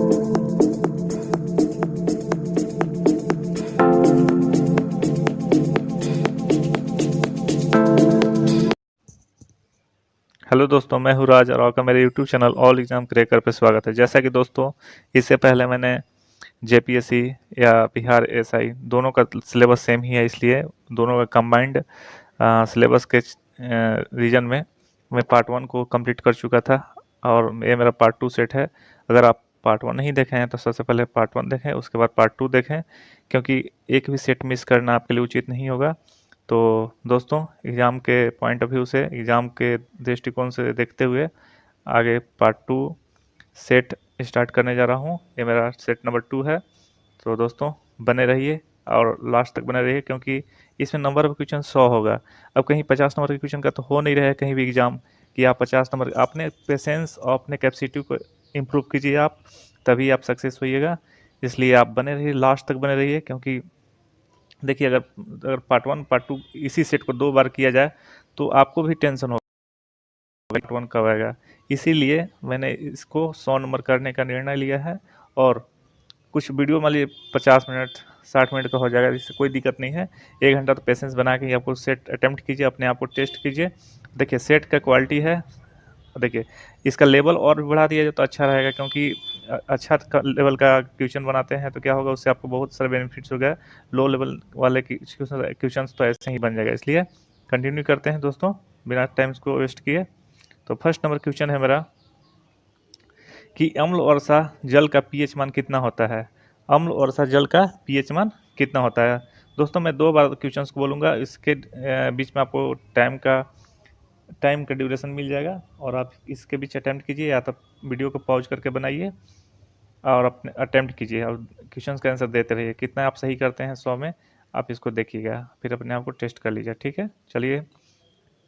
Hello दोस्तों, मैं हूँ राज और आपका मेरे YouTube channel all exam cracker पे स्वागत है। जैसा कि दोस्तों, इससे पहले मैंने जेपीएससी या बिहार एसआई दोनों का सिलेबस सेम ही है, इसलिए दोनों का कंबाइंड सिलेबस के रीजन में मैं पार्ट 1 को कंप्लीट कर चुका था और ये मेरा पार्ट 2 सेट है। अगर आप पार्ट 1 नहीं देखे हैं तो सबसे पहले पार्ट 1 देखें, उसके बाद पार्ट 2 देखें, क्योंकि एक भी सेट मिस करना आपके लिए उचित नहीं होगा। तो दोस्तों, एग्ज़ाम के पॉइंट ऑफ व्यू से, एग्ज़ाम के दृष्टिकोण से देखते हुए आगे पार्ट 2 सेट स्टार्ट करने जा रहा हूँ। ये मेरा सेट नंबर 2 है। तो दोस्तों, बने रहिए और लास्ट तक बने रहिए, क्योंकि इसमें नंबर ऑफ क्वेश्चन 100 होगा। अब कहीं 50 नंबर के क्वेश्चन का तो हो नहीं रहा है कहीं भी एग्ज़ाम कि आप 50 नंबर, अपने पेशेंस और अपने कैपेसिटी को इम्प्रूव कीजिए आप, तभी आप सक्सेस होइएगा। इसलिए आप बने रहिए, लास्ट तक बने रहिए, क्योंकि देखिए, अगर अगर पार्ट 1 पार्ट 2 इसी सेट को 2 बार किया जाए तो आपको भी टेंशन होगा पार्ट 1 कब आएगा। इसीलिए मैंने इसको 100 नंबर करने का निर्णय लिया है। और कुछ वीडियो मान लीजिए 50 मिनट 60 मिनट का हो जाएगा, इससे कोई दिक्कत नहीं है। 1 घंटा तो पेशेंस बना के ही आपको सेट अटेम्प्ट कीजिए, अपने आप को टेस्ट कीजिए। देखिए, सेट का क्वालिटी है, देखिए इसका लेवल और भी बढ़ा दिया जाए तो अच्छा रहेगा, क्योंकि अच्छा लेवल का क्वेश्चन बनाते हैं तो क्या होगा, उससे आपको बहुत सारे बेनिफिट्स हो गए। लो लेवल वाले क्वेश्चन तो ऐसे ही बन जाएगा। इसलिए कंटिन्यू करते हैं दोस्तों, बिना टाइम को वेस्ट किए। तो फर्स्ट नंबर क्वेश्चन है मेरा कि अम्ल वर्षा जल का पीएच मान कितना होता है। अम्ल वर्षा जल का पीएच मान कितना होता है। दोस्तों, मैं 2 बार क्वेश्चंस को बोलूँगा, इसके बीच में आपको टाइम का ड्यूरेशन मिल जाएगा और आप इसके बीच अटेम्प्ट कीजिए, या तो वीडियो को पॉज करके बनाइए और अपने अटेम्प्ट कीजिए और क्वेश्चंस का आंसर देते रहिए। कितना आप सही करते हैं 100 में, आप इसको देखिएगा, फिर अपने आप को टेस्ट कर लीजिए। ठीक है, चलिए।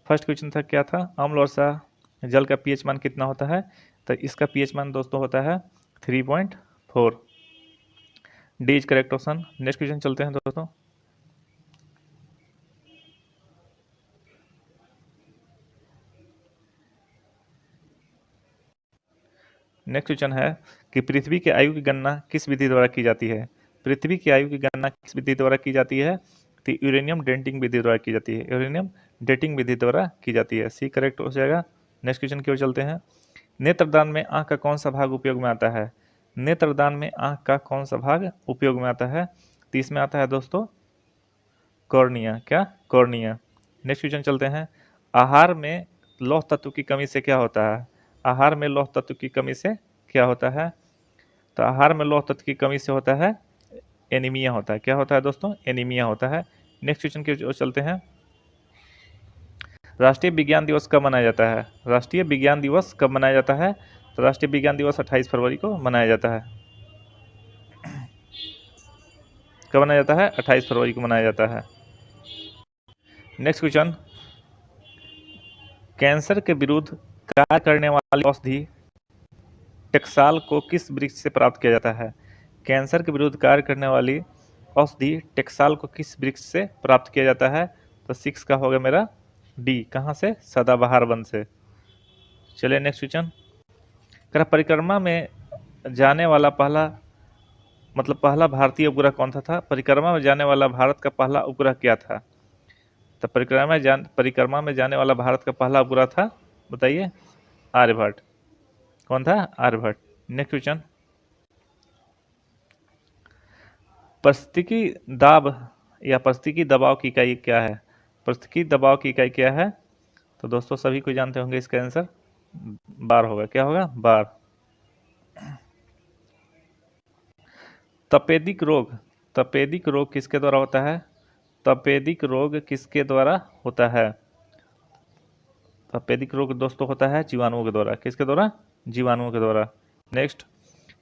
फर्स्ट क्वेश्चन था, क्या था, अम्ल वर्षा जल का पीएच मान कितना होता है। तो इसका पीएच मान दोस्तों होता है 3.4। D is correct option. Next question चलते हैं दोस्तों। नेक्स्ट क्वेश्चन है कि पृथ्वी की आयु की गणना किस विधि द्वारा की जाती है। पृथ्वी की आयु की गणना किस विधि द्वारा की जाती है। तो यूरेनियम डेटिंग विधि द्वारा की जाती है। यूरेनियम डेटिंग विधि द्वारा की जाती है। सी करेक्ट हो जाएगा। नेक्स्ट क्वेश्चन की ओर चलते हैं। नेत्रदान में आंख का कौन सा भाग उपयोग में आता है। नेत्रदान में आंख का कौन सा भाग उपयोग में आता है। तो इसमें आता है दोस्तों कॉर्निया। क्या, कॉर्निया। नेक्स्ट क्वेश्चन चलते हैं। आहार में लौह तत्व की कमी से क्या होता है। आहार में लौह तत्व की कमी से क्या होता है। तो आहार में लौह तत्व की कमी से होता है एनीमिया होता है। क्या होता है दोस्तों, एनीमिया होता है। नेक्स्ट क्वेश्चन की ओर चलते हैं। राष्ट्रीय विज्ञान दिवस कब मनाया जाता है। राष्ट्रीय विज्ञान दिवस कब मनाया जाता है। तो राष्ट्रीय विज्ञान दिवस 28 फरवरी को मनाया जाता है। कब मनाया जाता है, 28 फरवरी को मनाया जाता है। नेक्स्ट क्वेश्चन, कैंसर के विरुद्ध कार्य करने वाली औषधि टेक्साल को किस वृक्ष से प्राप्त किया जाता है। कैंसर के विरुद्ध कार्य करने वाली औषधि टेक्साल को किस वृक्ष से प्राप्त किया जाता है। तो 6 का हो गया मेरा डी, कहाँ से, सदाबहार वन से। चलिए नेक्स्ट क्वेश्चन। परिक्रमा में जाने वाला पहला भारतीय उपग्रह कौन सा था। परिक्रमा में जाने वाला भारत का पहला उपग्रह क्या था। तो परिक्रमा में जाने वाला भारत का पहला उपग्रह था, बताइए, आर्यभट्ट। कौन था, आर्यभट्ट। नेक्स्ट क्वेश्चन, परिस्थितिकी दाब या परिस्थितिकी दबाव की इकाई क्या है। परिस्थितिकी दबाव की इकाई क्या है। तो दोस्तों, सभी को जानते होंगे, इसका आंसर बार होगा। क्या होगा, बार। तपेदिक रोग किसके द्वारा होता है। तपेदिक रोग किसके द्वारा होता है। तपेदिक रोग दोस्तों होता है जीवाणुओं के द्वारा। किसके द्वारा, जीवाणुओं के द्वारा। नेक्स्ट,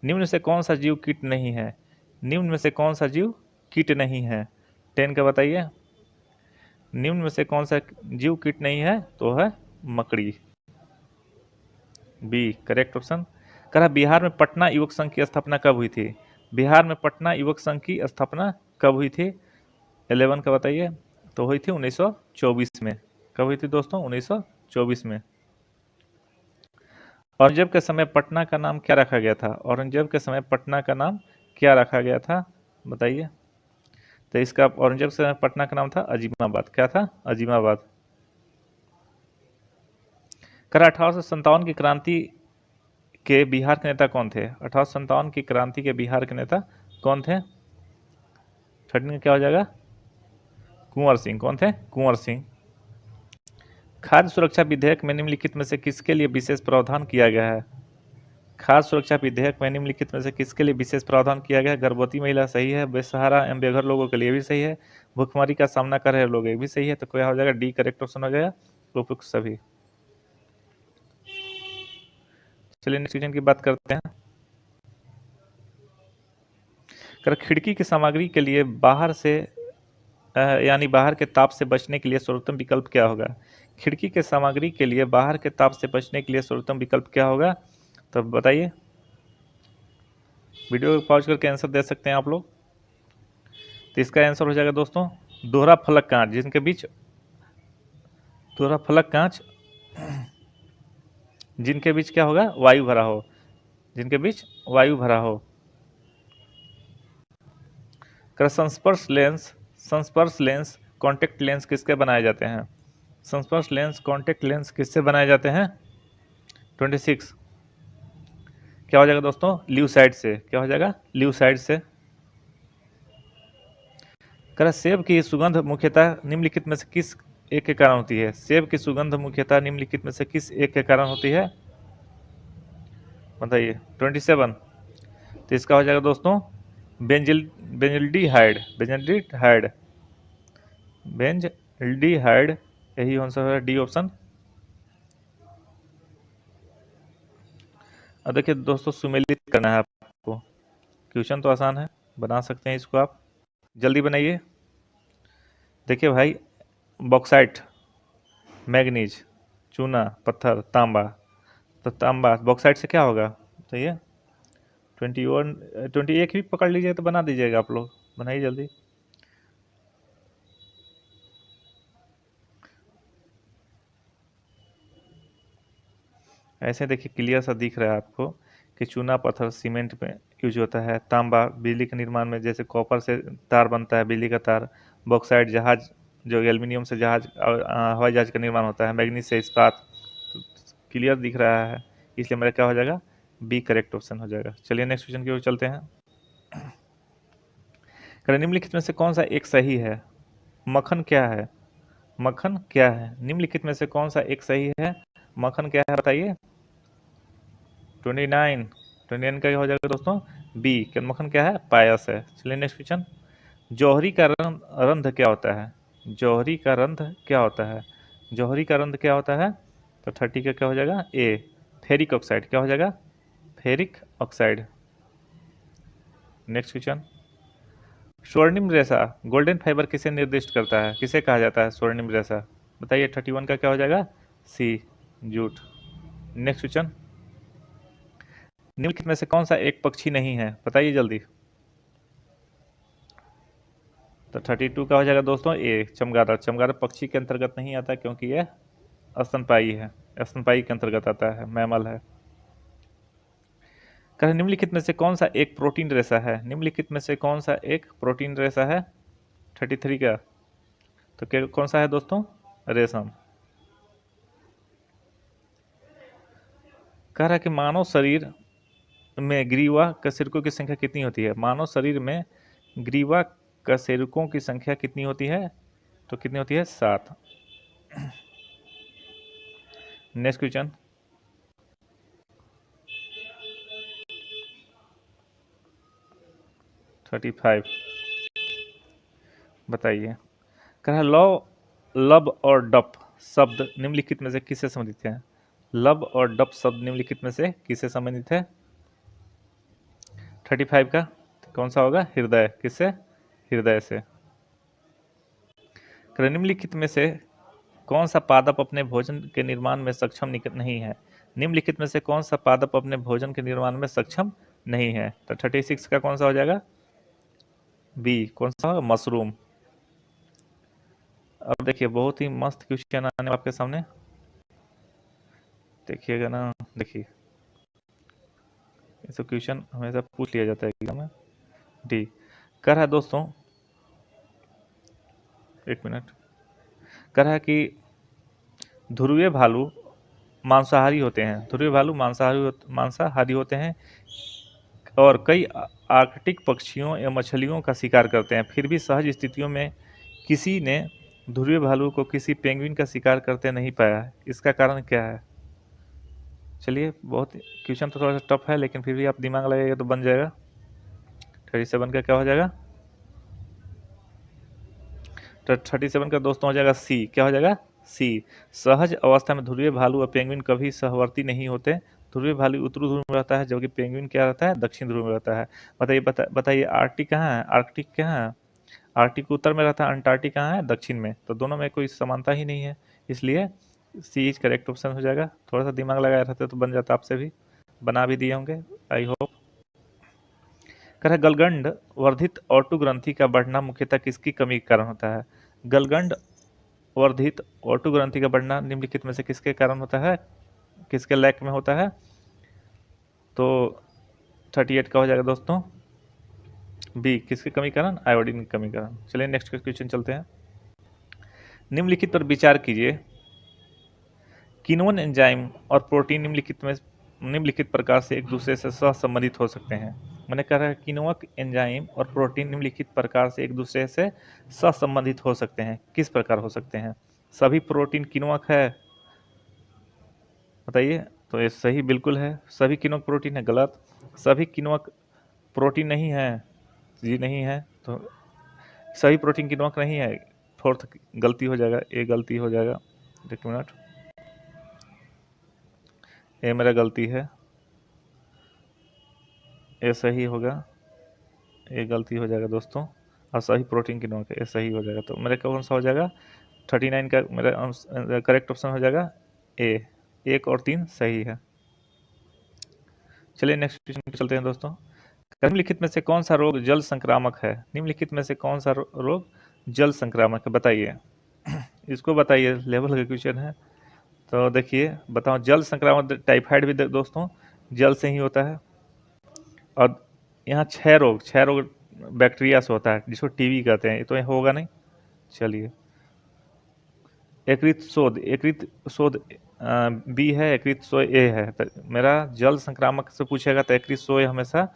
निम्न से कौन सा जीव कीट नहीं है। निम्न में से कौन सा जीव कीट नहीं है। 10 का बताइए। निम्न में से कौन सा जीव कीट नहीं है, तो है मकड़ी। B correct option. कहा बिहार में पटना युवक संघ की स्थापना कब हुई थी। बिहार में पटना युवक संघ की स्थापना कब हुई थी। 11 का बताइए। तो हुई थी 1924 में। कब हुई थी दोस्तों, 1924 में। औरंगजेब के समय पटना का नाम क्या रखा गया था? औरंगजेब के समय पटना का नाम क्या रखा गया था, बताइए। तो इसका औरंगजेब के समय पटना का नाम था अजीमाबाद। क्या था? अजीमाबाद। कर 1857 की क्रांति के बिहार के नेता कौन थे? 1857 की क्रांति के बिहार के नेता कौन थे? 13 का क्या हो जाएगा? कुंवर सिंह। कौन थे? कुंवर सिंह। खाद्य सुरक्षा विधेयक में निम्नलिखित में से किसके लिए विशेष प्रावधान किया गया है? खाद्य सुरक्षा विधेयक में निम्नलिखित में से किसके लिए विशेष प्रावधान किया गया है? गर्भवती महिला सही है, बेसहारा एवं बेघर लोगों के लिए भी सही है, भूखमरी का सामना कर रहे लोग ये भी सही है। तो क्या हो जाएगा? डी करेक्ट ऑप्शन हो जाएगा, उपयुक्त सभी। चलिए नेक्स्ट क्वेश्चन की बात करते हैं। कर खिड़की की सामग्री के लिए बाहर से यानी बाहर के ताप से बचने के लिए सर्वोत्तम विकल्प क्या होगा? खिड़की के सामग्री के लिए बाहर के ताप से बचने के लिए सर्वोत्तम विकल्प क्या होगा? तो बताइए, वीडियो को पॉज करके आंसर दे सकते हैं आप लोग। तो इसका आंसर हो जाएगा दोस्तों दोहरा फलक कांच, जिनके बीच दोहरा फलक कांच जिनके बीच क्या होगा? वायु भरा हो, जिनके बीच वायु भरा हो। कर संस्पर्श लेंस कॉन्टेक्ट लेंस किसके बनाए जाते हैं? संस्पर्श लेंस कॉन्टेक्ट लेंस किससे बनाए जाते हैं? 26 क्या हो जाएगा दोस्तों? ल्यूसाइड से। क्या हो जाएगा? ल्यूसाइड से। कर सेब की सुगंध मुख्यतः निम्नलिखित में से किस एक के कारण होती है? सेब की सुगंध मुख्यतः निम्नलिखित में से किस एक के कारण होती है, बताइए। 27 तो इसका हो जाएगा दोस्तों बेंजल्डिहाइड। बेंजल्डिहाइड बेंजल्डिहाइड यही आंसर है, डी ऑप्शन। अब देखिए दोस्तों, सुमेलित करना है आपको। क्वेश्चन तो आसान है, बना सकते हैं इसको आप, जल्दी बनाइए। देखिए भाई, बॉक्साइट, मैग्नीज, चूना, पत्थर, तांबा। तो तांबा बॉक्साइट से क्या होगा, बताइए। 21 भी पकड़ लीजिए तो बना दीजिएगा आप लोग, बनाइए जल्दी। ऐसे देखिए क्लियर सा दिख रहा है आपको कि चूना पत्थर सीमेंट में यूज होता है, तांबा बिजली के निर्माण में, जैसे कॉपर से तार बनता है, बिजली का तार, बॉक्साइट जहाज, जो एल्यूमिनियम से जहाज हवाई जहाज का निर्माण होता है, मैग्नीज से इस्पात। तो क्लियर दिख रहा है, इसलिए मेरा क्या हो जाएगा? बी करेक्ट ऑप्शन हो जाएगा। चलिए नेक्स्ट क्वेश्चन की ओर चलते हैं। निम्नलिखित में से कौन सा एक सही है? मक्खन क्या है? मक्खन क्या है? निम्नलिखित में से कौन सा एक सही है? मक्खन क्या है, बताइए। 29 का क्या हो जाएगा दोस्तों? बी। मक्खन क्या है? पायस है। चलिए नेक्स्ट क्वेश्चन। जौहरी का रंध्र क्या होता है? जौहरी का रंध्र क्या होता है? जौहरी का रंध्र क्या होता है? तो 30 का क्या हो जाएगा? ए। Ferric oxide. क्या हो जाएगा? Ferric oxide. Next question. स्वर्णिम रेशा गोल्डन फाइबर किसे निर्दिष्ट करता है? किसे कहा जाता है स्वर्णिम रेशा? बताइए। 31 का क्या हो जाएगा? सी। जूट। Next question. निम्नलिखित में से कौन सा एक पक्षी नहीं है, बताइए जल्दी। तो 32 का हो जाएगा दोस्तों ए। चमगादड़। चमगादड़ पक्षी के अंतर्गत नहीं आता क्योंकि यह स्तनपायी है, स्तनपायी के अंतर्गत आता है, मैमल है। कह निम्नलिखित में से कौन सा एक प्रोटीन रेशा है? निम्नलिखित में से कौन सा एक प्रोटीन रेशा है? 33 का तो कौन सा है दोस्तों? रेशम। कह रहा है कि मानव शरीर में ग्रीवा कशेरुकों की संख्या कितनी होती है? मानव शरीर में ग्रीवा कशेरुकों की संख्या कितनी होती है? तो कितनी होती है? 7। Next question. थर्टी 35 बताइए। कह लब और डप शब्द निम्नलिखित में से किससे संबंधित है? लब और डप शब्द निम्नलिखित में से किससे संबंधित है? 35 का तो कौन सा होगा? हृदय। किससे? हृदय से। निम्नलिखित में से कौन सा पादप अपने भोजन के निर्माण में सक्षम नहीं है? निम्नलिखित में से कौन सा पादप अपने भोजन के निर्माण में सक्षम नहीं है? तो 36 का कौन सा हो जाएगा? बी। कौन सा होगा? मशरूम। अब देखिए बहुत ही मस्त क्वेश्चन आने आपके सामने, देखिएगा ना। देखिए इसको क्वेश्चन हमेशा पूछ लिया जाता है एग्जाम में। डी कह रहा है दोस्तों, एक मिनट, कह रहा है कि ध्रुवीय भालू मांसाहारी होते हैं, ध्रुवीय भालू मांसाहारी होते हैं और कई आर्कटिक पक्षियों या मछलियों का शिकार करते हैं, फिर भी सहज स्थितियों में किसी ने ध्रुवीय भालू को किसी पेंगुइन का शिकार करते नहीं पाया है। इसका कारण क्या है? चलिए, बहुत क्वेश्चन तो थोड़ा सा टफ है, लेकिन फिर भी आप दिमाग लगाइएगा तो बन जाएगा। 37 का क्या हो जाएगा? 37 का दोस्तों हो जाएगा सी। क्या हो जाएगा? सी। सहज अवस्था में ध्रुवीय भालू और पेंगुइन कभी सहवर्ती नहीं होते। ध्रुवीय भालू उत्तरी ध्रुव में रहता है, जबकि पेंगुइन क्या रहता है? दक्षिण ध्रुव में रहता है। बताइए आर्कटिक कहाँ है? आर्कटिक कहाँ है? आर्कटिक उत्तर में रहता है, अंटार्कटिक कहाँ है? दक्षिण में। तो दोनों में कोई समानता ही नहीं है, इसलिए सी इज करेक्ट ऑप्शन हो जाएगा। थोड़ा सा दिमाग लगाए रहते तो बन जाता, आपसे भी बना भी दिए होंगे, आई होप। कह रहा गलगंड वर्धित ऑटो ग्रंथि का बढ़ना मुख्यतः किसकी कमी के कारण होता है? गलगंड वर्धित ऑटो ग्रंथि का बढ़ना निम्नलिखित में से किसके कारण होता है? किसके लैक में होता है? तो 38 का हो जाएगा दोस्तों बी। किसकी कमी कारण? आयोडीन की कमी कारण। चलिए नेक्स्ट क्वेश्चन चलते हैं। निम्नलिखित पर विचार कीजिए। किनोन एंजाइम और प्रोटीन निम्नलिखित प्रकार से एक दूसरे से सहसंबंधित हो सकते हैं। मैंने कहा है किनोक एंजाइम और प्रोटीन निम्नलिखित प्रकार से एक दूसरे से सहसंबंधित हो सकते हैं। किस प्रकार हो सकते हैं? सभी प्रोटीन किनोक है? बताइए। तो ये सही बिल्कुल है, सभी किनोक प्रोटीन है। गलत, सभी किनोक प्रोटीन नहीं है जी, नहीं है। तो सभी प्रोटीन किनोक नहीं है, फोर्थ गलती हो जाएगा, ए गलती हो जाएगा। एक मिनट, ये मेरा गलती है, ये सही होगा, ये गलती हो जाएगा दोस्तों। और सही प्रोटीन की नोक है, ये सही हो जाएगा। तो मेरा कौन सा हो जाएगा? 39 का मेरा करेक्ट ऑप्शन हो जाएगा ए। 1 और 3 सही है। चलिए नेक्स्ट क्वेश्चन पे चलते हैं दोस्तों। निम्नलिखित में से कौन सा रोग जल संक्रामक है? निम्नलिखित में से कौन सा रोग जल संक्रामक है? बताइए। इसको बताइए, लेवल का क्वेश्चन है। तो देखिए बताओ, जल संक्रामक टाइफाइड भी दोस्तों जल से ही होता है। और यहाँ 6 रोग बैक्टीरिया से होता है, जिसको टीबी कहते हैं। तो ये होगा नहीं। चलिए, यकृत शोध बी है, यकृत सोय ए है। तो मेरा जल संक्रामक से पूछेगा तो यकृत सोय हमेशा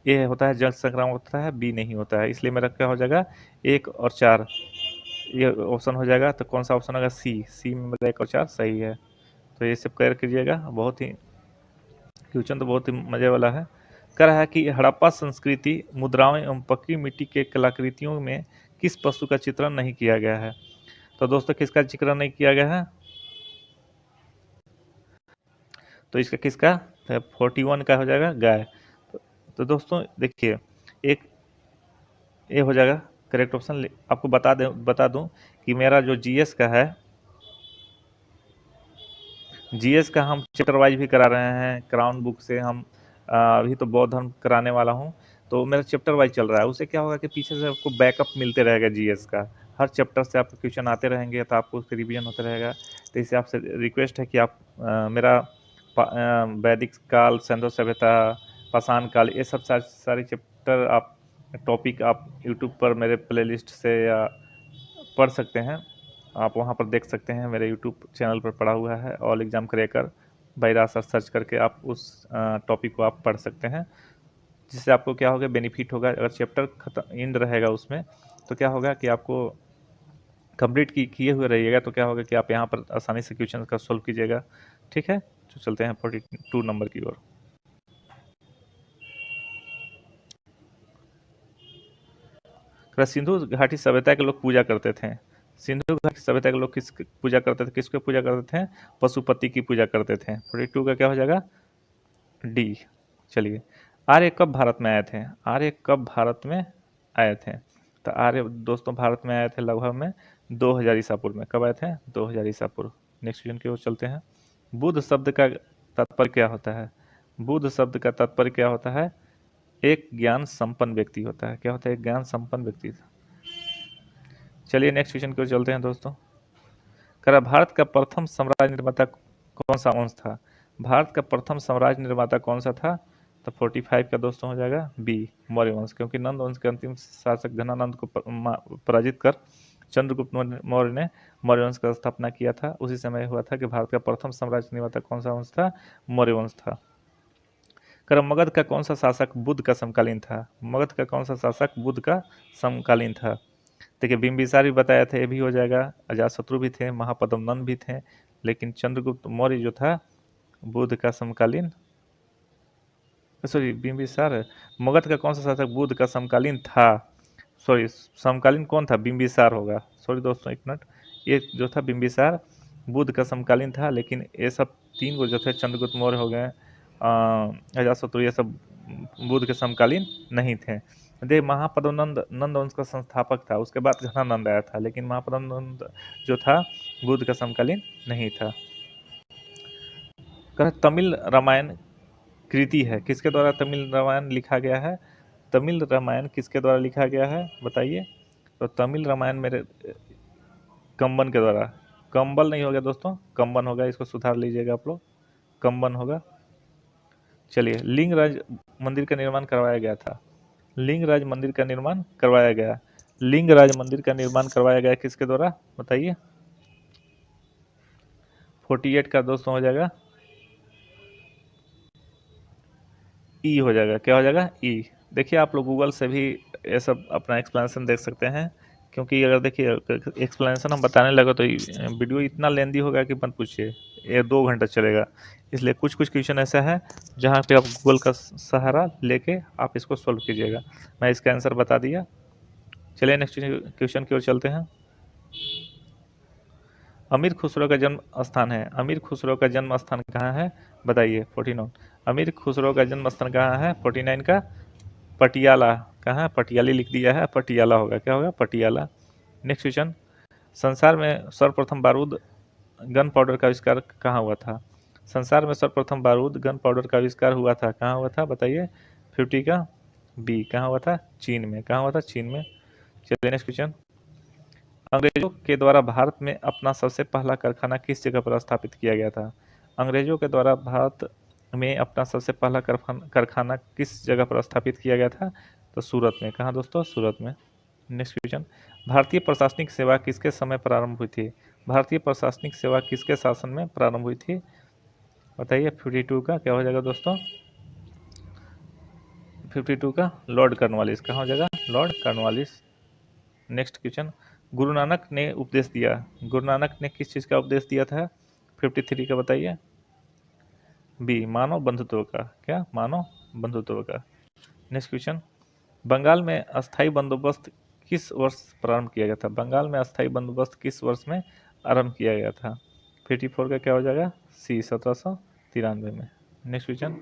ए होता है, जल संक्रामक होता है, बी नहीं होता है। इसलिए मेरा क्या हो जाएगा? 1 और 4 ये ऑप्शन हो जाएगा। तो कौन सा ऑप्शन होगा? सी में मेरा 1 और 4 सही है। तो ये सब क्लियर कीजिएगा। बहुत ही क्वेश्चन तो बहुत ही मजे वाला है। कह रहा है कि हड़प्पा संस्कृति मुद्राओं एवं पक्की मिट्टी के कलाकृतियों में किस पशु का चित्रण नहीं किया गया है? तो दोस्तों किसका चित्रण नहीं किया गया है? तो इसका किसका? 41 का हो जाएगा गाय। तो दोस्तों देखिए, एक ये हो जाएगा करेक्ट ऑप्शन। आपको बता दूं कि मेरा जो जीएस का है, जीएस का हम चैप्टर वाइज भी करा रहे हैं क्राउन बुक से। हम अभी तो बौद्ध धर्म कराने वाला हूं, तो मेरा चैप्टर वाइज चल रहा है। उससे क्या होगा कि पीछे से आपको बैकअप मिलते रहेगा जीएस का। हर चैप्टर से आपको क्वेश्चन आते रहेंगे, तो आपको उसका रिवीजन होता रहेगा। तो इससे आपसे रिक्वेस्ट है कि आप मेरा वैदिक काल, सिंधु सभ्यता, पाषाण काल, ये सब सारे चैप्टर आप टॉपिक आप यूट्यूब पर मेरे प्लेलिस्ट से या पढ़ सकते हैं। आप वहाँ पर देख सकते हैं, मेरे यूट्यूब चैनल पर पड़ा हुआ है, ऑल एग्जाम क्रैकर बाय राज सर्च करके आप उस टॉपिक को आप पढ़ सकते हैं। जिससे आपको क्या होगा? बेनिफिट होगा। अगर चैप्टर खत्म एंड रहेगा उसमें, तो क्या होगा कि आपको कंप्लीट किए हुए रहिएगा, तो क्या होगा कि आप यहाँ पर आसानी से क्वेश्चन का सोल्व कीजिएगा। ठीक है, तो चलते हैं 42 नंबर की ओर। सिंधु घाटी सभ्यता के लोग पूजा करते थे। सिंधु घाटी सभ्यता के लोग किस पूजा करते थे? किसको पूजा करते थे? पशुपति की पूजा करते थे। 42 का क्या हो जाएगा? डी। चलिए, आर्य कब भारत में आए थे? आर्य कब भारत में आए थे? तो आर्य दोस्तों भारत में आए थे लगभग में 2000 ईसा पूर्व में। कब आए थे? 2000 ईसा पूर्व। नेक्स्ट क्वेश्चन की ओर चलते हैं। बुद्ध शब्द का तात्पर्य क्या होता है? बुद्ध शब्द का तात्पर्य क्या होता है? एक ज्ञान संपन्न व्यक्ति होता है। क्या होता है? एक ज्ञान संपन्न व्यक्ति। चलिए नेक्स्ट क्वेश्चन की ओर चलते हैं दोस्तों। करा भारत का प्रथम साम्राज्य निर्माता कौन सा वंश था? भारत का प्रथम साम्राज्य निर्माता कौन सा था? तो 45 का दोस्तों हो जाएगा बी, मौर्य वंश, क्योंकि नंद वंश के अंतिम शासक घनानंद को पराजित कर चंद्रगुप्त मौर्य ने मौर्य वंश का स्थापना किया था। उसी समय हुआ था कि भारत का प्रथम साम्राज्य निर्माता कौन सा वंश था? मौर्य वंश था। मगध का कौन सा शासक बुद्ध का समकालीन था? मगध का कौन सा शासक बुद्ध का समकालीन था? देखिए बिंबिसार भी बताया था, ये भी हो जाएगा। अजातशत्रु भी थे, महापद्मनंद भी थे, लेकिन चंद्रगुप्त मौर्य जो था बुद्ध का समकालीन, सॉरी बिंबिसार, मगध का कौन सा शासक बुद्ध का समकालीन था? सॉरी समकालीन कौन था? बिंबिसार होगा। सॉरी दोस्तों एक मिनट, ये जो था बिंबिसार बुद्ध का समकालीन था, लेकिन ये सब तीन को जो थे चंद्रगुप्त मौर्य हो गए, अजातशत्रु, ये सब बुद्ध के समकालीन नहीं थे। देख महापद्मनंद नंद वंश का संस्थापक था, उसके बाद घनानंद आया था, लेकिन महापद्मनंद जो था बुद्ध का समकालीन नहीं था। तमिल रामायण कृति है, किसके द्वारा तमिल रामायण लिखा गया है? तमिल रामायण किसके द्वारा लिखा गया है बताइए? तो तमिल रामायण मेरे कंबन के द्वारा, कंबल नहीं होगा दोस्तों, कंबन होगा, इसको सुधार लीजिएगा आप लोग, कंबन होगा। चलिए लिंगराज मंदिर का निर्माण करवाया गया था, लिंगराज मंदिर का निर्माण करवाया गया, लिंगराज मंदिर का निर्माण करवाया गया किसके द्वारा बताइए? 48 का दोस्तों हो जाएगा ई हो जाएगा, क्या हो जाएगा? ई। देखिए आप लोग गूगल से भी ये सब अपना एक्सप्लेनेशन देख सकते हैं, क्योंकि अगर देखिए एक्सप्लेनेशन हम बताने लगे तो वीडियो इतना लेंदी होगा कि मत पूछिए, ये 2 घंटा चलेगा। इसलिए कुछ कुछ क्वेश्चन ऐसा है जहाँ पे आप गूगल का सहारा लेके आप इसको सोल्व कीजिएगा। मैं इसका आंसर बता दिया। चलिए नेक्स्ट क्वेश्चन की ओर चलते हैं। अमीर खुसरो का जन्म स्थान है, अमीर खुसरो का जन्म स्थान कहाँ है बताइए? 49। अमीर खुसरो का जन्म स्थान कहाँ है? 49 का पटियाला, कहाँ? पटियाली लिख दिया है, पटियाला होगा, क्या होगा? पटियाला। नेक्स्ट क्वेश्चन, संसार में सर्वप्रथम बारूद गन पाउडर का आविष्कार कहाँ हुआ था? संसार में सर्वप्रथम बारूद गन पाउडर का आविष्कार हुआ था, कहाँ हुआ था बताइए? 50 का बी, कहाँ हुआ था? चीन में, कहाँ हुआ था? चीन में। चलिए नेक्स्ट क्वेश्चन, अंग्रेजों के द्वारा भारत में अपना सबसे पहला कारखाना किस जगह पर स्थापित किया गया था? अंग्रेजों के द्वारा भारत में अपना सबसे पहला कारखाना किस जगह पर स्थापित किया गया था? तो सूरत में, कहाँ दोस्तों? सूरत में। नेक्स्ट क्वेश्चन, भारतीय प्रशासनिक सेवा किसके समय प्रारंभ हुई थी? भारतीय प्रशासनिक सेवा किसके शासन में प्रारंभ हुई थी बताइए? 52 का क्या हो जाएगा दोस्तों? 52 का लॉर्ड कॉर्नवालिस, कहाँ हो जाएगा? Lord Cornwallis. Next question, Guru Nanak ने उपदेश दिया, गुरु नानक ने किस चीज़ का उपदेश दिया था? 53 का बताइए? बी, मानव बंधुत्व का, क्या? मानव बंधुत्व का। नेक्स्ट क्वेश्चन, बंगाल में अस्थाई बंदोबस्त किस वर्ष प्रारंभ किया गया था? बंगाल में अस्थाई बंदोबस्त किस वर्ष में आरंभ किया गया था? 54 का क्या हो जाएगा? सी, 1793 में। नेक्स्ट क्वेश्चन,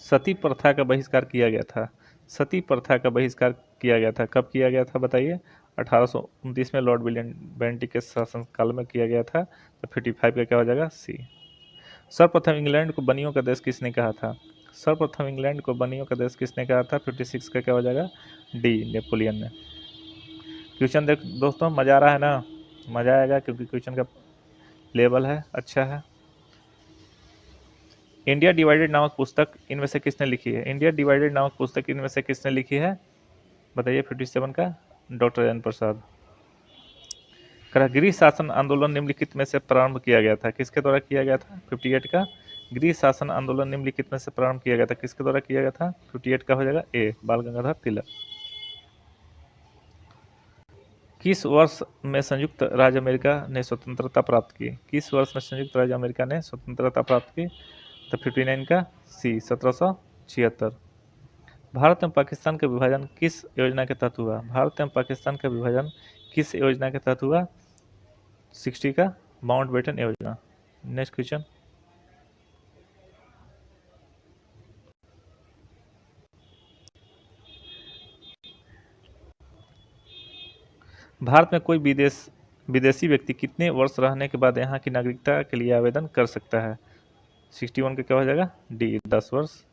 सती प्रथा का बहिष्कार किया गया था, सती प्रथा का बहिष्कार किया गया था, कब किया गया था बताइए? 1829 में लॉर्ड विलियम बेंटिक के शासनकाल में किया गया था। तो 55 का क्या हो जाएगा? सी। सर्वप्रथम इंग्लैंड को बनियों का देश किसने कहा था? सर्वप्रथम इंग्लैंड को बनियों का देश किसने कहा था? 56 का क्या हो जाएगा? डी, नेपोलियन ने। क्वेश्चन देख दोस्तों, मज़ा आ रहा है ना? मज़ा आएगा क्योंकि क्वेश्चन का लेवल है, अच्छा है। इंडिया डिवाइडेड नामक पुस्तक इनमें से किसने लिखी है? इंडिया डिवाइडेड नामक पुस्तक इनमें से किसने लिखी है बताइए? 57 का डॉक्टर राजेंद्र प्रसाद। गृह शासन आंदोलन निम्नलिखित में से प्रारंभ किया गया था, किसके द्वारा किया गया था? 58 का गृह शासन आंदोलन निम्नलिखित में से प्रारंभ किया गया था, किसके द्वारा किया गया था? 58 का हो जाएगा ए, बाल गंगाधर तिलक। किस वर्ष में संयुक्त राज्य अमेरिका ने स्वतंत्रता प्राप्त की? किस वर्ष में संयुक्त राज्य अमेरिका ने स्वतंत्रता प्राप्त की? तो 59 का सी, 1776। भारत एवं पाकिस्तान का विभाजन किस योजना के तहत हुआ? भारत एवं पाकिस्तान का विभाजन किस योजना के तहत हुआ? 60 का माउंटबेटन योजना। नेक्स्ट क्वेश्चन, भारत में कोई विदेशी व्यक्ति कितने वर्ष रहने के बाद यहाँ की नागरिकता के लिए आवेदन कर सकता है? 61 का क्या हो जाएगा? डी, 10 वर्ष।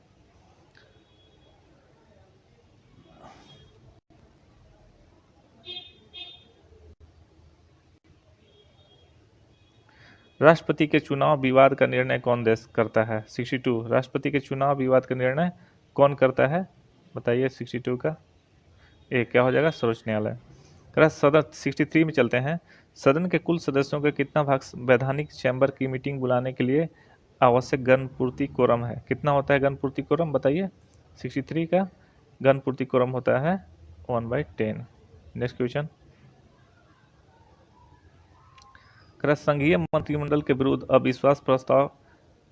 राष्ट्रपति के चुनाव विवाद का निर्णय कौन देश करता है? 62। राष्ट्रपति के चुनाव विवाद का निर्णय कौन करता है? बताइए 62 का ए क्या हो जाएगा? सर्वोच्च न्यायालय। सदन 63 में चलते हैं। सदन के कुल सदस्यों का कितना भाग वैधानिक चैम्बर की मीटिंग बुलाने के लिए आवश्यक गणपूर्ति कोरम है? कितना होता है गणपूर्ति कोरम? बताइए 63 का गणपूर्ति कोरम होता है 1/10। Next question. संघीय मंत्रिमंडल के विरुद्ध अविश्वास प्रस्ताव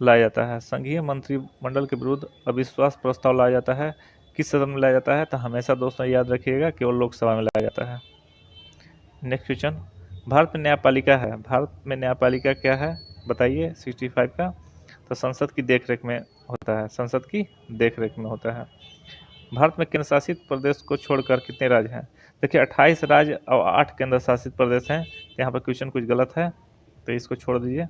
लाया जाता है। संघीय मंत्रिमंडल के विरुद्ध अविश्वास प्रस्ताव लाया जाता है किस सदन में लाया जाता है? तो हमेशा दोस्तों याद रखिएगा केवल लोकसभा में लाया जाता है। Next question. भारत में न्यायपालिका है। भारत में न्यायपालिका क्या है? बताइए 65 का। तो संसद की देखरेख में होता है। संसद की देखरेख में होता है। भारत में केंद्र शासित प्रदेश को छोड़कर कितने राज्य हैं? देखिए 28 राज्य और 8 केंद्र शासित प्रदेश हैं। यहाँ पर क्वेश्चन कुछ गलत है तो इसको छोड़ दीजिए।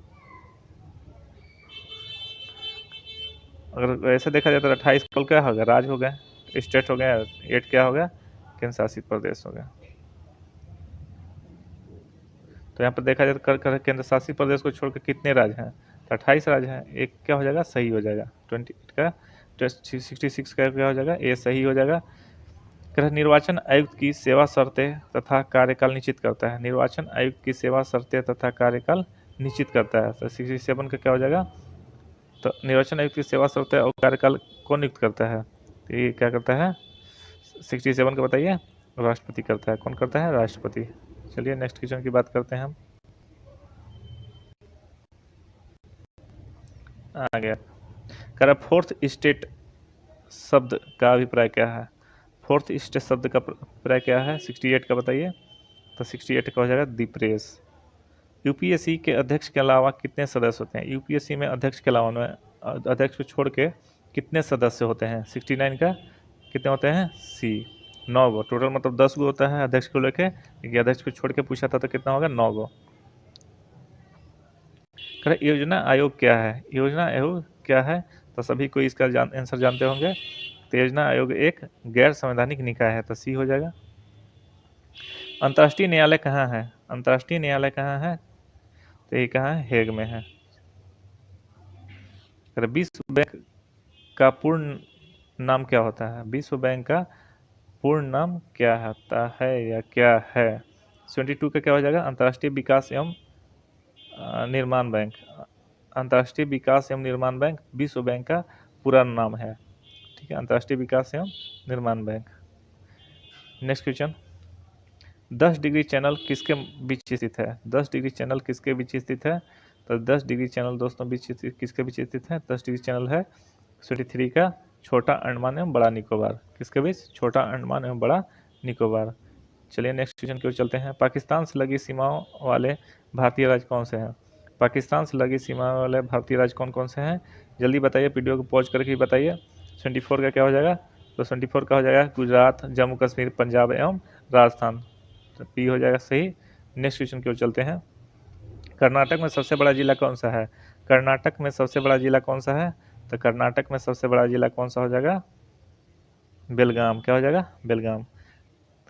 अगर ऐसे देखा जाए तो 28 कल क्या हो गया? राज्य हो गया, स्टेट हो गया, 8 क्या हो गया? केंद्र शासित प्रदेश हो गया। तो यहाँ पर देखा जाए तो केंद्र शासित प्रदेश को छोड़कर कितने राज्य हैं? तो 28 राज्य हैं। एक क्या हो जाएगा? सही हो जाएगा। 28 का 66 का क्या हो जाएगा? ए सही हो जाएगा। निर्वाचन आयुक्त की सेवा शर्तें तथा कार्यकाल निश्चित करता है। निर्वाचन आयुक्त की सेवा शर्तें तथा कार्यकाल निश्चित करता है। तो 67 का क्या हो जाएगा? तो निर्वाचन आयुक्त की सेवा शर्तें और कार्यकाल कौन नियुक्त करता है? तो ये क्या करता है? 67 का बताइए। राष्ट्रपति करता है। कौन करता है? राष्ट्रपति। चलिए नेक्स्ट क्वेश्चन की बात करते हैं हम। आ गया। फोर्थ स्टेट शब्द का अभिप्राय क्या है? फोर्थ स्टेट शब्द का अभिप्राय क्या है? 68 का बताइए। तो 68 का हो जाएगा दी प्रेस। यूपीएससी के अध्यक्ष के अलावा कितने सदस्य होते हैं? यूपीएससी में अध्यक्ष के अलावा अध्यक्ष को छोड़ के कितने सदस्य होते हैं? 69 का कितने होते हैं? सी 9 गो। टोटल मतलब 10 गो होता है अध्यक्ष को लेके, लेकिन अध्यक्ष को छोड़ के पूछा था तो कितना होगा? 9 गो। योजना आयोग क्या है? योजना आयोग क्या है? तो सभी को इसका आंसर जानते होंगे। तो योजना आयोग एक गैर संवैधानिक निकाय है। तो सी हो जाएगा। अंतर्राष्ट्रीय न्यायालय कहाँ है? अंतर्राष्ट्रीय न्यायालय कहाँ है? तो ये कहाँ है? हेग में है। विश्व बैंक का पूर्ण नाम क्या होता है? विश्व बैंक का पूर्ण नाम क्या होता है या क्या है? 72 का क्या हो जाएगा? अंतर्राष्ट्रीय विकास एवं निर्माण बैंक। अंतर्राष्ट्रीय विकास एवं निर्माण बैंक विश्व बैंक का पूरा नाम है। ठीक है, अंतर्राष्ट्रीय विकास एवं निर्माण bank. Next question. 10 degree channel किसके बीच स्थित है? 10 डिग्री चैनल किसके बीच स्थित है? तो 10 डिग्री चैनल दोस्तों बीच किसके बीच स्थित है? 10 डिग्री चैनल है 73 का छोटा अंडमान एवं बड़ा निकोबार। किसके बीच? छोटा अंडमान एवं बड़ा निकोबार। चलिए नेक्स्ट क्वेश्चन की ओर चलते हैं। पाकिस्तान से लगी सीमाओं वाले भारतीय राज्य कौन से हैं? पाकिस्तान से लगी सीमा वाले भारतीय राज्य कौन कौन से हैं? जल्दी बताइए, वीडियो को पॉज करके बताइए। 24 का क्या हो जाएगा? तो 24 का हो जाएगा गुजरात, जम्मू कश्मीर, पंजाब एवं राजस्थान। तो पी हो जाएगा सही। नेक्स्ट क्वेश्चन की ओर चलते हैं। कर्नाटक में सबसे बड़ा जिला कौन सा है? कर्नाटक में सबसे बड़ा जिला कौन सा है? तो कर्नाटक में सबसे बड़ा जिला कौन सा हो जाएगा? बेलगाम। क्या हो जाएगा? बेलगाम।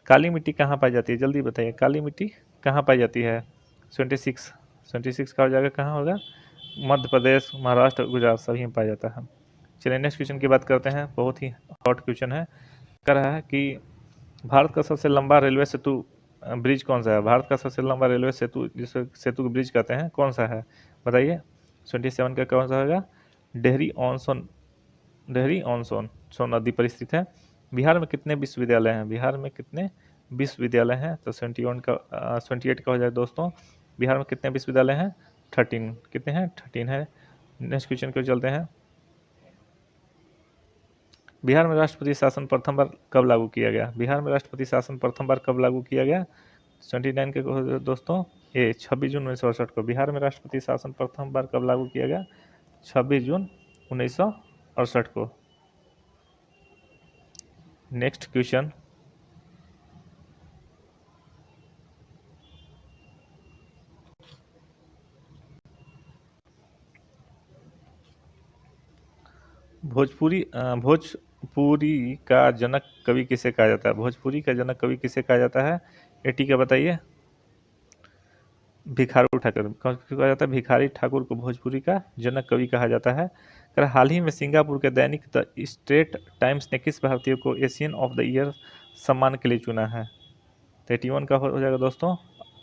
काली मिट्टी कहाँ पाई जाती है? जल्दी बताइए, काली मिट्टी कहाँ पाई जाती है? 26 का हो जाएगा। कहाँ होगा? मध्य प्रदेश, महाराष्ट्र, गुजरात सभी में पाया जाता है। चलिए नेक्स्ट क्वेश्चन की बात करते हैं। बहुत ही हॉट क्वेश्चन है। कह रहा है कि भारत का सबसे लंबा रेलवे सेतु ब्रिज कौन सा है? भारत का सबसे लंबा रेलवे सेतु, जिसे सेतु को ब्रिज कहते हैं, कौन सा है? बताइए। 27 का कौन सा होगा? डेहरी ऑन सोन नदी पर स्थित है। बिहार में कितने विश्वविद्यालय हैं? बिहार में कितने विश्वविद्यालय हैं? तो 28 का हो जाए दोस्तों। बिहार में कितने विश्वविद्यालय हैं? 13। कितने हैं? 13 है। नेक्स्ट क्वेश्चन को चलते हैं। बिहार में राष्ट्रपति शासन प्रथम बार कब लागू किया गया? बिहार में राष्ट्रपति शासन प्रथम बार कब लागू किया गया? 29 के दोस्तों ये 26 जून 1968 को बिहार में राष्ट्रपति शासन प्रथम बार कब लागू किया गया? 26 जून 1968 को। Next question. भोजपुरी का जनक कवि किसे कहा जाता है? भोजपुरी का जनक कवि किसे कहा जाता है? 80 का बताइए। भिखारू ठाकुर कहा जाता है, भिखारी ठाकुर को भोजपुरी का जनक कवि कहा जाता है। कर हाल ही में सिंगापुर के दैनिक द स्ट्रेट टाइम्स ने किस भारतीय को एशियन ऑफ द ईयर सम्मान के लिए चुना है? 31 का हो जाएगा दोस्तों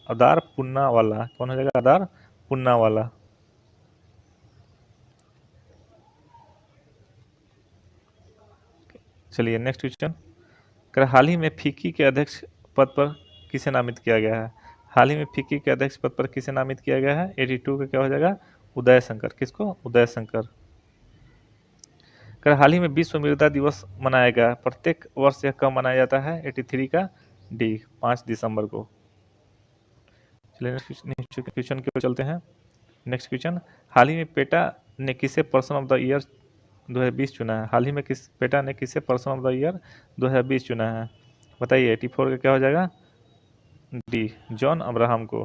अदार पुन्नावाला। कौन हो जाएगा? अदार पुन्नावाला। चलिए नेक्स्ट क्वेश्चन। कर हाल ही में फिक्की के अध्यक्ष पद पर किसे नामित किया गया है? हाल ही में फिक्की के अध्यक्ष पद पर किसे नामित किया गया है? 82 का क्या हो जाएगा? उदय शंकर। किसको? उदय शंकर। कर हाल ही में विश्व मृदा दिवस मनाया गया, प्रत्येक वर्ष यह कब मनाया जाता है? 83 का डी 5 दिसंबर को। चलिए नेक्स्ट क्वेश्चन की ओर चलते हैं। नेक्स्ट क्वेश्चन, हाल ही में पेटा ने किसे पर्सन ऑफ द ईयर 2020 चुना है? हाल ही में किस पेटा ने किसे पर्सन ऑफ द ईयर 2020 चुना है? बताइए। 84 का क्या हो जाएगा? डी जॉन अब्राहम को।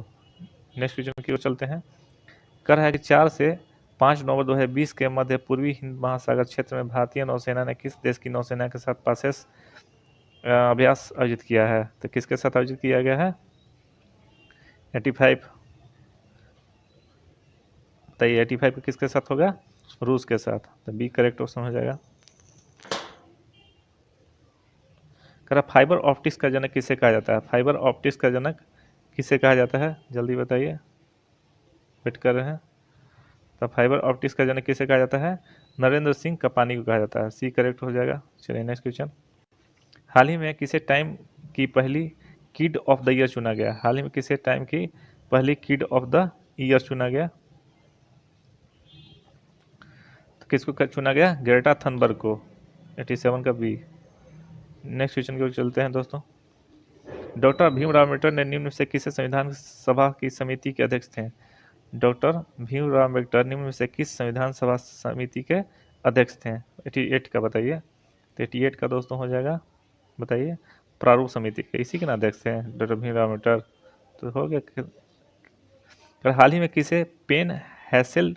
नेक्स्ट क्वेश्चन की ओर चलते हैं। कर है कि 4 से 5 नवंबर 2020 के मध्य पूर्वी हिंद महासागर क्षेत्र में भारतीय नौसेना ने किस देश की नौसेना के साथ पासेस अभ्यास आयोजित किया है? तो किसके साथ आयोजित किया गया है? 85। बताइए 85 किसके साथ होगा? रूस के साथ। तो बी करेक्ट ऑप्शन हो जाएगा। कह रहा फाइबर ऑप्टिक्स का जनक किसे कहा जाता है? फाइबर ऑप्टिक्स का जनक किसे कहा जाता है? जल्दी बताइए, वेट कर रहे हैं। तो फाइबर ऑप्टिक्स का जनक किसे कहा जाता है? नरेंद्र सिंह कपानी को कहा जाता है। सी करेक्ट हो जाएगा। चलिए नेक्स्ट क्वेश्चन। हाल ही में किसे टाइम की पहली किड ऑफ द ईयर चुना गया? हाल ही में किसे टाइम की पहली किड ऑफ द ईयर चुना गया? तो किसको चुना गया? ग्रेटा थनबर्ग को। 87 का बी। नेक्स्ट क्वेश्चन की ओर चलते हैं दोस्तों। डॉक्टर भीमराव अम्बेडकर ने निम्न से किसे संविधान सभा की समिति के अध्यक्ष थे? डॉक्टर भीमराव अम्बेडकर निम्न में से किस संविधान सभा समिति के अध्यक्ष थे? 88 का बताइए। तो 88 का दोस्तों हो जाएगा, बताइए, प्रारूप समिति के। इसी के ना अध्यक्ष थे डॉक्टर भीमराव अम्बेडकर। तो हो गया। हाल ही में किसे पेन हैसेल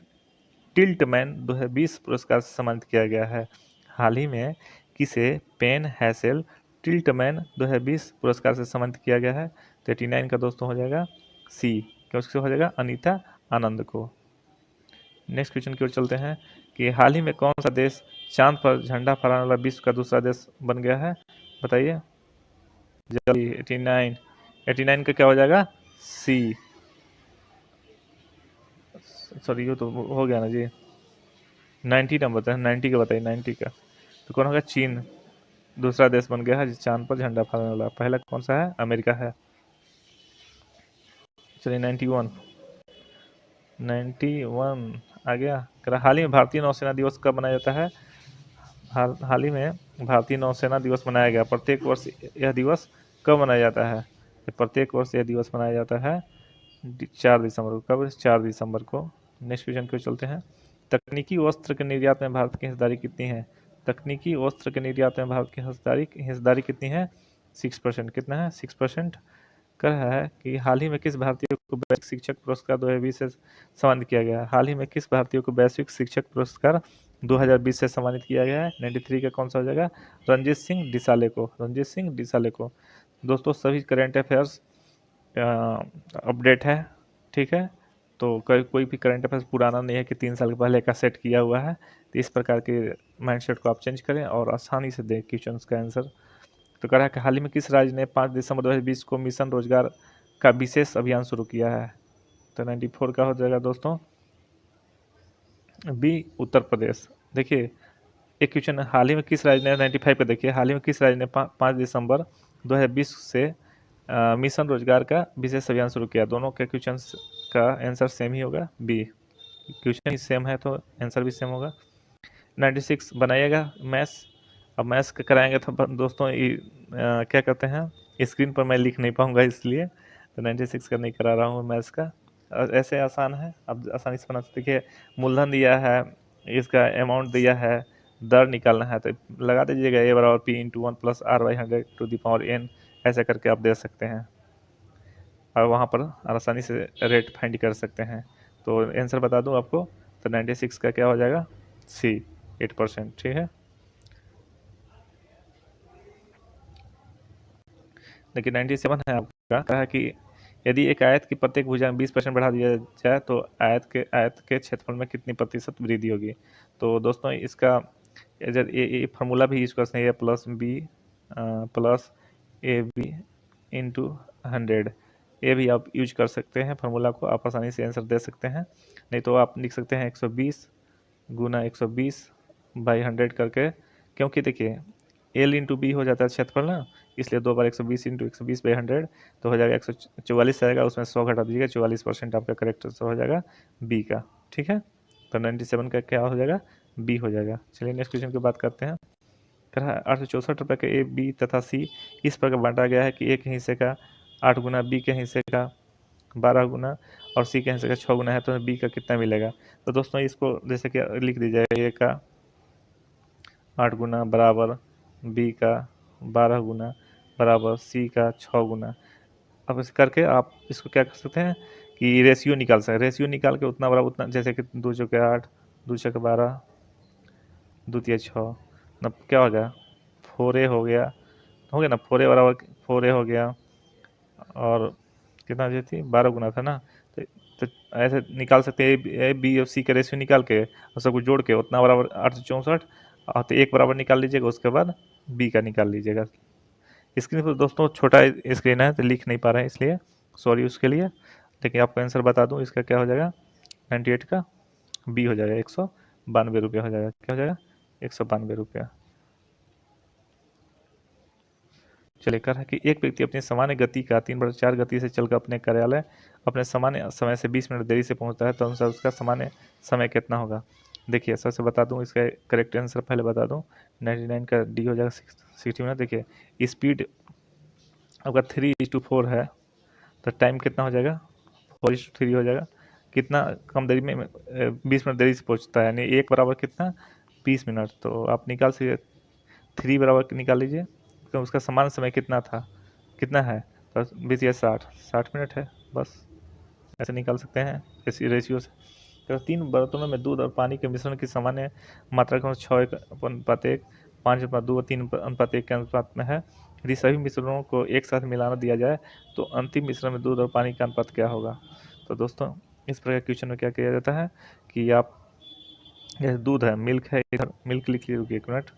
टिल्टमैन 2020 पुरस्कार से सम्मानित किया गया है? हाल ही में किसे पेन हैसेल टिल्टमैन 2020 पुरस्कार से सम्मानित किया गया है? 39 का दोस्तों हो जाएगा सी। क्यों हो जाएगा? अनीता आनंद को। नेक्स्ट क्वेश्चन की ओर चलते हैं कि हाल ही में कौन सा देश चांद पर झंडा फहराने वाला विश्व का दूसरा देश बन गया है? बताइए जल्दी। 89 का क्या हो जाएगा? सी। सॉरी ये तो हो गया ना जी। 90 नंबर बताए, 90 का बताइए। 90 का तो कौन होगा? चीन दूसरा देश बन गया है चांद पर झंडा फहराने वाला। पहला कौन सा है? अमेरिका है। चलिए 91 आ गया। हाल ही में भारतीय नौसेना दिवस कब मनाया जाता है? हाल ही में भारतीय नौसेना दिवस मनाया गया, प्रत्येक वर्ष यह दिवस कब मनाया जाता है? प्रत्येक वर्ष यह दिवस मनाया जाता है 4 दिसंबर को। कब? 4 दिसंबर को। नेक्स्ट क्वेश्चन को चलते हैं। तकनीकी वस्त्र के निर्यात में भारत की हिस्सेदारी कितनी है? तकनीकी वस्त्र के निर्यात में भारत की हिस्सेदारी कितनी है? 6%। कितना है? 6%। कह रहा है कि हाल ही में किस भारतीय को वैश्विक शिक्षक पुरस्कार 2020 से सम्मानित किया गया है? हाल ही में किस भारतीय को वैश्विक शिक्षक पुरस्कार 2020 से सम्मानित किया गया है? 93 का कौन सा हो जाएगा? रणजीत सिंह डिसाले को। रणजीत सिंह डिसाले को। दोस्तों सभी करेंट अफेयर्स अपडेट है, ठीक है। तो कोई भी करंट अफेयर्स पुराना नहीं है कि 3 साल पहले का सेट किया हुआ है। तो इस प्रकार के माइंडसेट को आप चेंज करें और आसानी से दें क्वेश्चन का आंसर। तो कह रहा है कि हाल ही में किस राज्य ने 5 दिसंबर 2020 को मिशन रोजगार का विशेष अभियान शुरू किया है? तो 94 का हो जाएगा दोस्तों बी उत्तर प्रदेश। देखिए एक क्वेश्चन, हाल ही में किस राज्य ने 95 पे देखिए, हाल ही में किस राज्य ने 5 दिसंबर 2020 से मिशन रोजगार का विशेष अभियान शुरू किया? दोनों के क्वेश्चन का आंसर सेम ही होगा, बी। क्वेश्चन ही सेम है तो आंसर भी सेम होगा। 96 बनाइएगा मैथ्स। अब मैथ्स कराएंगे तो दोस्तों क्या कहते हैं, स्क्रीन पर मैं लिख नहीं पाऊंगा इसलिए तो 96 का नहीं करा रहा हूँ मैथ्स का। ऐसे आसान है, अब आसानी से बना सकते। देखिए मूलधन दिया है, इसका अमाउंट दिया है, दर निकालना है तो लगा दीजिएगा ए बराबर P into 1 plus R by 100 to the power n। ऐसे करके आप दे सकते हैं और वहाँ पर आसानी से रेट फाइंड कर सकते हैं। तो आंसर बता दूँ आपको, तो 96 का क्या हो जाएगा? सी 8%। ठीक है। देखिए 97 है आपका। कहा कि यदि एक आयत की प्रत्येक भुजा में 20% बढ़ा दिया जाए तो आयत के क्षेत्रफल में कितनी प्रतिशत वृद्धि होगी। तो दोस्तों इसका ये फार्मूला भी यूज कर सकते हैं, प्लस ए बी इंटू 100। ये भी आप यूज कर सकते हैं फार्मूला को, आप आसानी से आंसर दे सकते हैं। नहीं तो आप लिख सकते हैं 120 गुना 120 बाई 100 करके, क्योंकि देखिए एल इंटू बी हो जाता है क्षेत्रफल ना, इसलिए 2 बार 120 इंटू 120 बाई 100 तो हो जाएगा 144 आएगा, उसमें 100 घटा दीजिएगा, 44% आपका करेक्ट आंसर हो जाएगा बी का। ठीक है, तो 97 का क्या हो जाएगा, बी हो जाएगा। चलिए नेक्स्ट क्वेश्चन की बात करते हैं। कह रहा है 864 रुपये का ए बी तथा सी इस प्रकार बांटा गया है कि ए के हिस्से का 8 गुना, बी के हिस्से का 12 गुना और सी के हिस्से का 6 गुना है, तो बी का कितना मिलेगा। तो दोस्तों इसको जैसे कि लिख दीजिए, ए का 8 गुना बराबर बी का 12 गुना बराबर सी का 6 गुना। अब इसे करके आप इसको क्या कर सकते हैं कि रेशियो निकाल सकते हैं। रेशियो निकाल के उतना बराबर उतना, जैसे कि 2 चौके 8, 2 छक्के 12, 2 तिया 6, ना क्या हो गया 4a हो गया ना, 4a बराबर 4a हो गया, और कितना जो थी 12 गुना था ना, तो ऐसे निकाल सकते हैं ए बी और सी का रेशियो निकाल के और सब कुछ जोड़ के उतना बराबर 864, और तो एक बराबर निकाल लीजिएगा, उसके बाद बी का निकाल लीजिएगा। स्क्रीन पर दोस्तों छोटा स्क्रीन है तो लिख नहीं पा रहे हैं, इसलिए सॉरी उसके लिए, लेकिन आपको आंसर बता दूं, इसका क्या हो जाएगा 98 का बी हो जाएगा, 192 रुपया हो जाएगा। क्या हो जाएगा 192 रुपया। चलिए कर है कि एक व्यक्ति अपनी सामान्य गति का 3/4 गति से चलकर अपने कार्यालय अपने सामान्य समय से 20 मिनट देरी से पहुंचता है, तो अनुसार उसका सामान्य समय कितना होगा। देखिए सबसे बता दूं, इसका करेक्ट आंसर पहले बता दूं, 99 का डी हो जाएगा 60 मिनट। देखिए स्पीड आपका 3:4 है, तो टाइम कितना हो जाएगा 4:3 हो जाएगा। कितना कम देरी में 20 मिनट देरी से पहुंचता है, यानी एक बराबर कितना 20 मिनट। तो आप निकाल सकते 3 बराबर निकाल लीजिए, तो उसका समान समय कितना था, कितना है, तो 20 या 60 मिनट है, बस ऐसे निकाल सकते हैं इसी रेशियो से। तो 3 बर्तनों में दूध और पानी के मिश्रण की सामान्य मात्रा का 6:1, 5:2 और 3:1 के अनुपात में है। यदि सभी मिश्रणों को एक साथ मिलाना दिया जाए तो अंतिम मिश्रण में दूध और पानी का अनुपात क्या होगा। तो दोस्तों इस प्रकार क्वेश्चन में क्या किया जाता है कि आप, यह दूध है, मिल्क है, इधर मिल्क लिख लिए, रुकिए एक मिनट,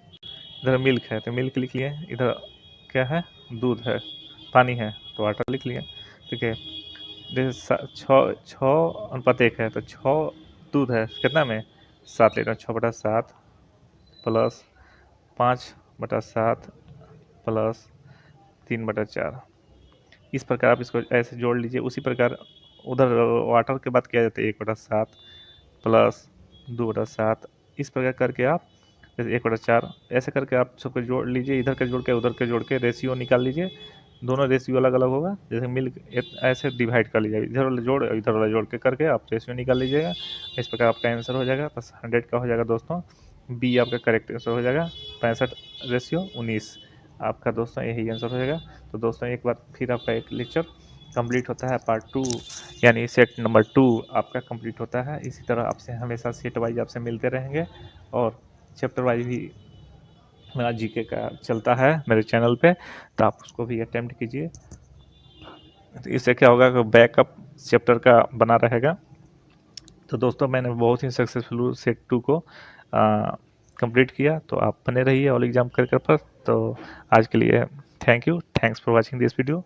इधर मिल्क है तो मिल्क लिख लिए, इधर क्या है दूध है, पानी है तो वाटर लिख लिए। ठीक है, जैसे 6:1 है, तो 6 दूध है कितना में 7 लीटर, 6/7 प्लस 5/7 प्लस 3/4। इस प्रकार आप इसको ऐसे जोड़ लीजिए। उसी प्रकार उधर वाटर के बाद किया जाता है 1/7 प्लस 2/7। इस प्रकार करके आप जैसे 1/4 ऐसे करके आप सबको जोड़ लीजिए, इधर के जोड़ के उधर के जोड़ के रेशियो निकाल लीजिए। दोनों रेशियो अलग अलग होगा, जैसे मिल्क ऐसे डिवाइड कर लीजिए, इधर वाला जोड़ इधर वाला जोड़ के करके आप रेशियो निकाल लीजिएगा। इस प्रकार आपका आंसर हो जाएगा, बस 100 का हो जाएगा दोस्तों, बी आपका करेक्ट आंसर हो जाएगा, 65:19 आपका दोस्तों यही आंसर हो जाएगा। तो दोस्तों एक बार फिर आपका एक लेक्चर कंप्लीट होता है, पार्ट 2 यानी सेट नंबर 2 आपका कंप्लीट होता है। इसी तरह आपसे हमेशा सेट वाइज आपसे मिलते रहेंगे, और चैप्टर वाइज भी मेरा जीके का चलता है मेरे चैनल पे, तो आप उसको भी अटेम्प्ट कीजिए। तो इससे क्या होगा कि बैकअप चैप्टर का बना रहेगा। तो दोस्तों मैंने बहुत ही सक्सेसफुल सेट 2 को कंप्लीट किया, तो आप बने रहिए ऑल एग्जाम कर पर। तो आज के लिए thank you, thanks for watching this video.